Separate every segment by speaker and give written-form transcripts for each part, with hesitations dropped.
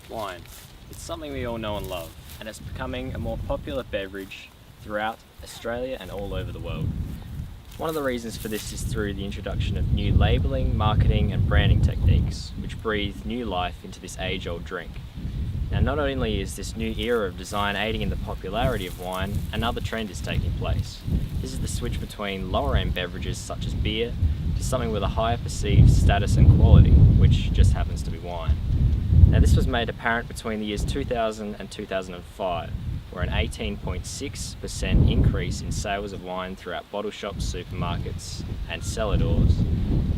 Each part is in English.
Speaker 1: Wine. It's something we all know and love, and it's becoming a more popular beverage throughout Australia and all over the world. One of the reasons for this is through the introduction of new labelling, marketing, and branding techniques, which breathe new life into this age-old drink. Now, not only is this new era of design aiding in the popularity of wine, another trend is taking place. This is the switch between lower-end beverages such as beer to something with a higher perceived status and quality, which just happens to be wine. Now, this was made apparent between the years 2000 and 2005, where an 18.6% increase in sales of wine throughout bottle shops, supermarkets, and cellar doors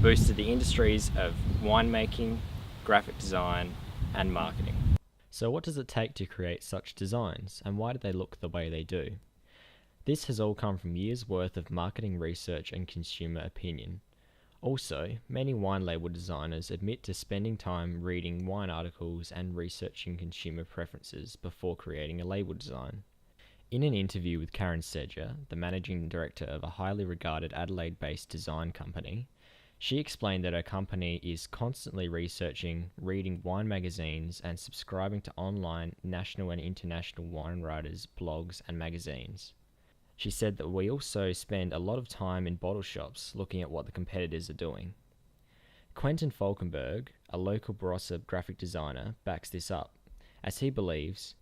Speaker 1: boosted the industries of winemaking, graphic design, and marketing. So what does it take to create such designs, and why do they look the way they do? This has all come from years' worth of marketing research and consumer opinion. Also, many wine label designers admit to spending time reading wine articles and researching consumer preferences before creating a label design. In an interview with Karen Sedger, the managing director of a highly regarded Adelaide-based design company, she explained that her company is constantly researching, reading wine magazines, and subscribing to online national and international wine writers' blogs and magazines. She said that we also spend a lot of time in bottle shops looking at what the competitors are doing. Quentin Falkenberg, a local Barossa graphic designer, backs this up, as he believes,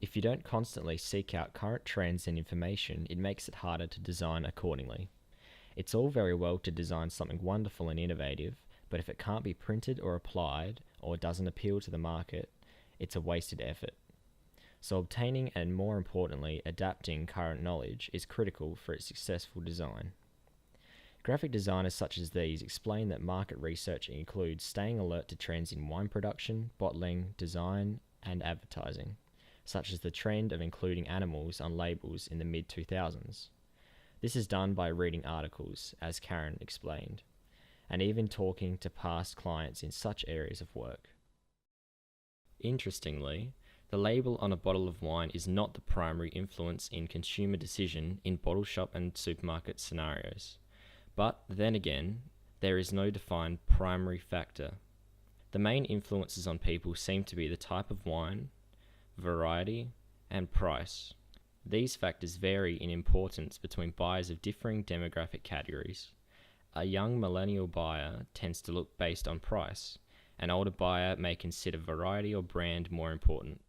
Speaker 1: if you don't constantly seek out current trends and information, it makes it harder to design accordingly. It's all very well to design something wonderful and innovative, but if it can't be printed or applied, or doesn't appeal to the market, it's a wasted effort. So obtaining and, more importantly, adapting current knowledge is critical for its successful design. Graphic designers such as these explain that market research includes staying alert to trends in wine production, bottling, design, and advertising, such as the trend of including animals on labels in the mid-2000s. This is done by reading articles, as Karen explained, and even talking to past clients in such areas of work. Interestingly, the label on a bottle of wine is not the primary influence in consumer decision in bottle shop and supermarket scenarios. But then again, there is no defined primary factor. The main influences on people seem to be the type of wine, variety, and price. These factors vary in importance between buyers of differing demographic categories. A young millennial buyer tends to look based on price. An older buyer may consider variety or brand more important.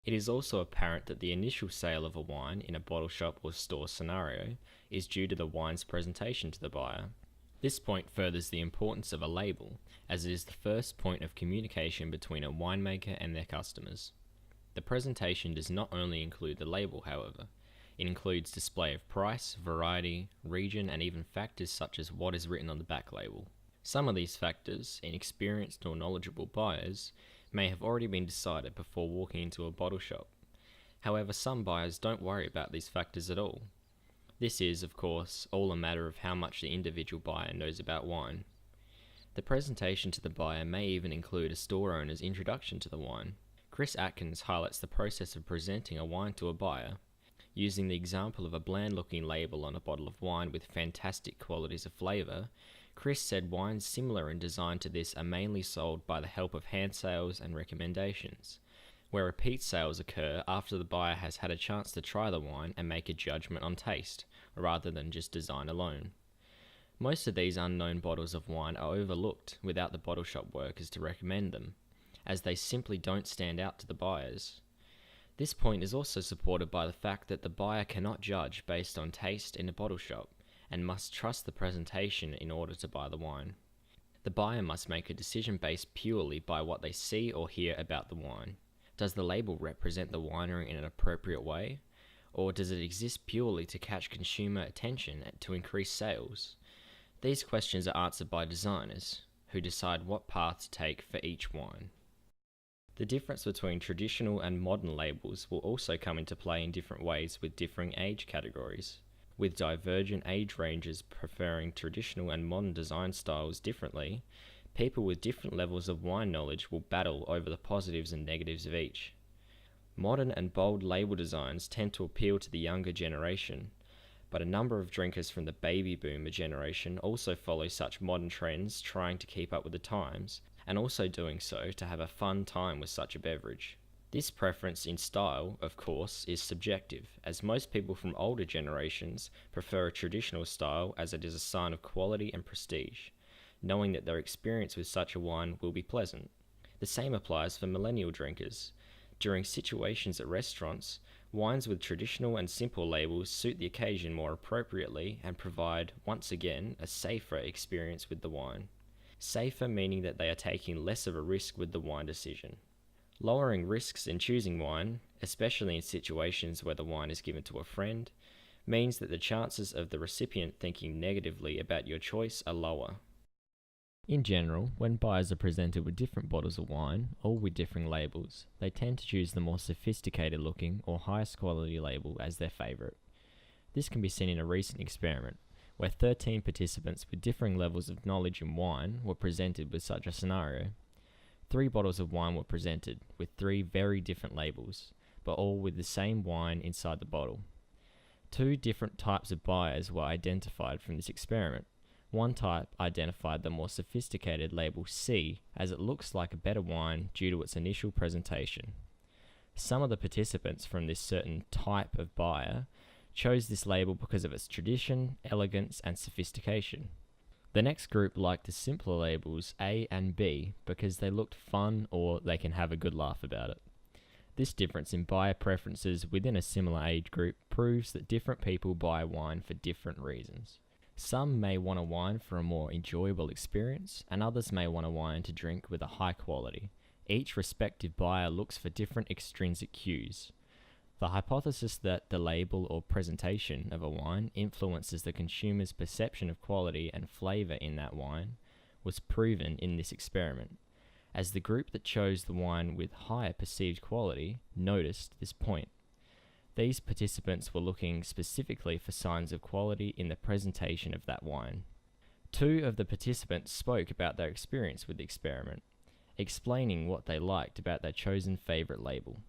Speaker 1: It is also apparent that the initial sale of a wine in a bottle shop or store scenario is due to the wine's presentation to the buyer. This point furthers the importance of a label, as it is the first point of communication between a winemaker and their customers. The presentation does not only include the label, however. It includes display of price, variety, region, and even factors such as what is written on the back label. Some of these factors, inexperienced or knowledgeable buyers, may have already been decided before walking into a bottle shop. However, some buyers don't worry about these factors at all. This is, of course, all a matter of how much the individual buyer knows about wine. The presentation to the buyer may even include a store owner's introduction to the wine. Chris Atkins highlights the process of presenting a wine to a buyer. Using the example of a bland-looking label on a bottle of wine with fantastic qualities of flavour, Chris said wines similar in design to this are mainly sold by the help of hand sales and recommendations, where repeat sales occur after the buyer has had a chance to try the wine and make a judgment on taste, rather than just design alone. Most of these unknown bottles of wine are overlooked without the bottle shop workers to recommend them, as they simply don't stand out to the buyers. This point is also supported by the fact that the buyer cannot judge based on taste in a bottle shop, and must trust the presentation in order to buy the wine. The buyer must make a decision based purely by what they see or hear about the wine. Does the label represent the winery in an appropriate way? Or does it exist purely to catch consumer attention and to increase sales? These questions are answered by designers, who decide what path to take for each wine. The difference between traditional and modern labels will also come into play in different ways with differing age categories, with divergent age ranges preferring traditional and modern design styles differently. People with different levels of wine knowledge will battle over the positives and negatives of each. Modern and bold label designs tend to appeal to the younger generation, but a number of drinkers from the baby boomer generation also follow such modern trends, trying to keep up with the times, and also doing so to have a fun time with such a beverage. This preference in style, of course, is subjective, as most people from older generations prefer a traditional style as it is a sign of quality and prestige, knowing that their experience with such a wine will be pleasant. The same applies for millennial drinkers. During situations at restaurants, wines with traditional and simple labels suit the occasion more appropriately and provide, once again, a safer experience with the wine. Safer meaning that they are taking less of a risk with the wine decision. Lowering risks in choosing wine, especially in situations where the wine is given to a friend, means that the chances of the recipient thinking negatively about your choice are lower. In general, when buyers are presented with different bottles of wine, all with differing labels, they tend to choose the more sophisticated looking or highest quality label as their favourite. This can be seen in a recent experiment, where 13 participants with differing levels of knowledge in wine were presented with such a scenario. 3 bottles of wine were presented, with 3 very different labels, but all with the same wine inside the bottle. 2 different types of buyers were identified from this experiment. One type identified the more sophisticated label C as it looks like a better wine due to its initial presentation. Some of the participants from this certain type of buyer chose this label because of its tradition, elegance, and sophistication. The next group liked the simpler labels A and B because they looked fun or they can have a good laugh about it. This difference in buyer preferences within a similar age group proves that different people buy wine for different reasons. Some may want a wine for a more enjoyable experience, and others may want a wine to drink with a high quality. Each respective buyer looks for different extrinsic cues. The hypothesis that the label or presentation of a wine influences the consumer's perception of quality and flavour in that wine was proven in this experiment, as the group that chose the wine with higher perceived quality noticed this point. These participants were looking specifically for signs of quality in the presentation of that wine. 2 of the participants spoke about their experience with the experiment, explaining what they liked about their chosen favourite label.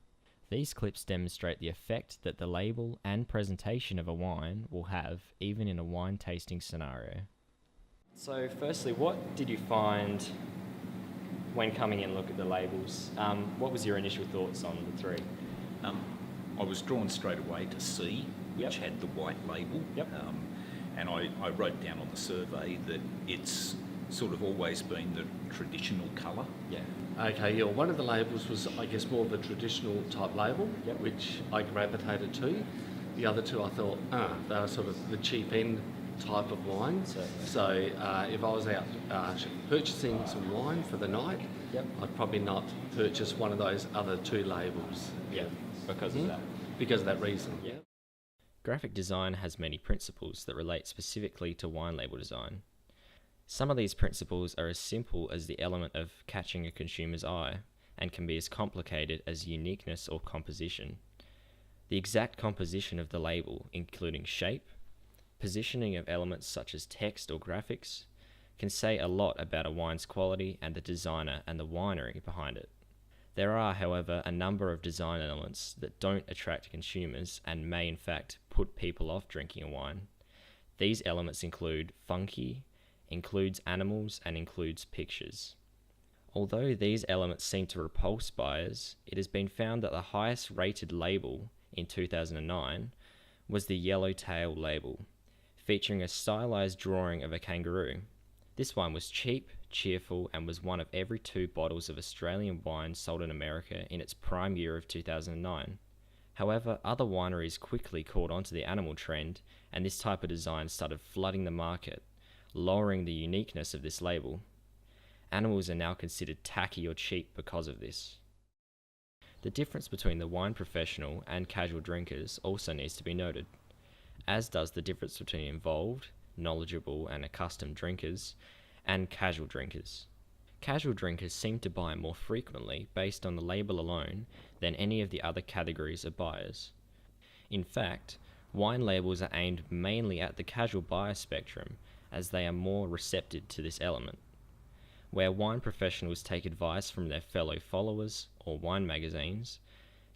Speaker 1: These clips demonstrate the effect that the label and presentation of a wine will have even in a wine tasting scenario. So firstly, what did you find when coming in and look at the labels? What was your initial thoughts on the 3?
Speaker 2: I was drawn straight away to C, which had the white label. And I wrote down on the survey that it's sort of always been the traditional colour.
Speaker 3: Okay, one of the labels was, I guess, more of a traditional type label, which I gravitated to. The other 2 I thought, they were sort of the cheap end type of wine. So if I was out purchasing some wine for the night, I'd probably not purchase one of those other 2 labels.
Speaker 1: Because of that.
Speaker 3: Because of that reason.
Speaker 1: Graphic design has many principles that relate specifically to wine label design. Some of these principles are as simple as the element of catching a consumer's eye, and can be as complicated as uniqueness or composition. The exact composition of the label, including shape, positioning of elements such as text or graphics, can say a lot about a wine's quality and the designer and the winery behind it. There are, however, a number of design elements that don't attract consumers and may in fact put people off drinking a wine. These elements include funky, includes animals, and includes pictures. Although these elements seem to repulse buyers, it has been found that the highest rated label in 2009 was the Yellowtail label, featuring a stylized drawing of a kangaroo. This wine was cheap, cheerful, and was one of every 2 bottles of Australian wine sold in America in its prime year of 2009. However, other wineries quickly caught onto the animal trend, and this type of design started flooding the market, lowering the uniqueness of this label. Animals are now considered tacky or cheap because of this. The difference between the wine professional and casual drinkers also needs to be noted, as does the difference between involved, knowledgeable, and accustomed drinkers and casual drinkers. Casual drinkers seem to buy more frequently based on the label alone than any of the other categories of buyers. In fact, wine labels are aimed mainly at the casual buyer spectrum, as they are more receptive to this element. Where wine professionals take advice from their fellow followers or wine magazines,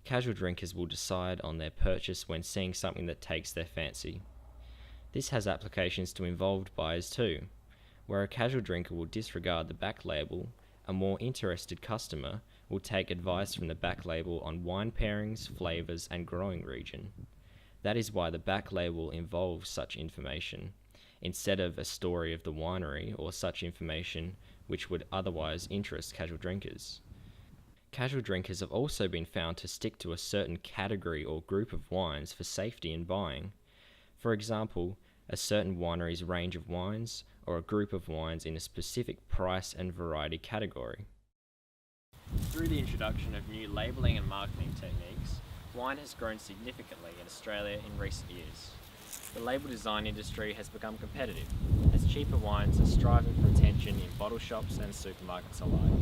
Speaker 1: casual drinkers will decide on their purchase when seeing something that takes their fancy. This has applications to involved buyers too, where a casual drinker will disregard the back label A more interested customer will take advice from the back label on wine pairings, flavours, and growing region. That is why the back label involves such information, instead of a story of the winery or such information which would otherwise interest casual drinkers. Casual drinkers have also been found to stick to a certain category or group of wines for safety in buying. For example, a certain winery's range of wines or a group of wines in a specific price and variety category. Through the introduction of new labelling and marketing techniques, wine has grown significantly in Australia in recent years. The label design industry has become competitive, as cheaper wines are striving for attention in bottle shops and supermarkets alike.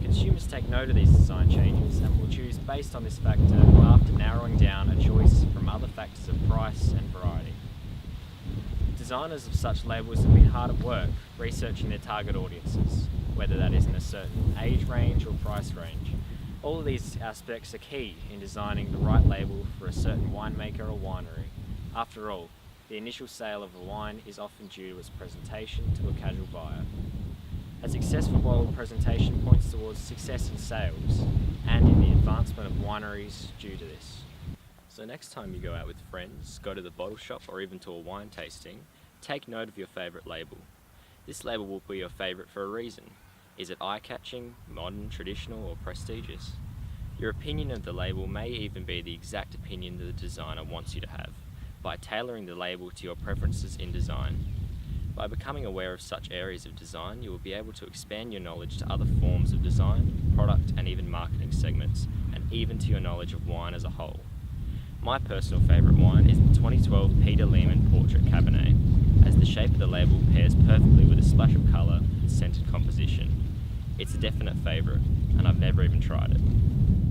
Speaker 1: Consumers take note of these design changes and will choose based on this factor after narrowing down a choice from other factors of price and variety. Designers of such labels have been hard at work researching their target audiences, whether that is in a certain age range or price range. All of these aspects are key in designing the right label for a certain winemaker or winery. After all, the initial sale of a wine is often due to its presentation to a casual buyer. A successful bottle presentation points towards success in sales and in the advancement of wineries due to this. So next time you go out with friends, go to the bottle shop or even to a wine tasting, take note of your favourite label. This label will be your favourite for a reason. Is it eye-catching, modern, traditional or prestigious? Your opinion of the label may even be the exact opinion that the designer wants you to have, by tailoring the label to your preferences in design. By becoming aware of such areas of design, you will be able to expand your knowledge to other forms of design, product and even marketing segments, and even to your knowledge of wine as a whole. My personal favourite wine is the 2012 Peter Lehmann Portrait Cabernet, as the shape of the label pairs perfectly with a splash of colour and scented composition. It's a definite favourite, and I've never even tried it.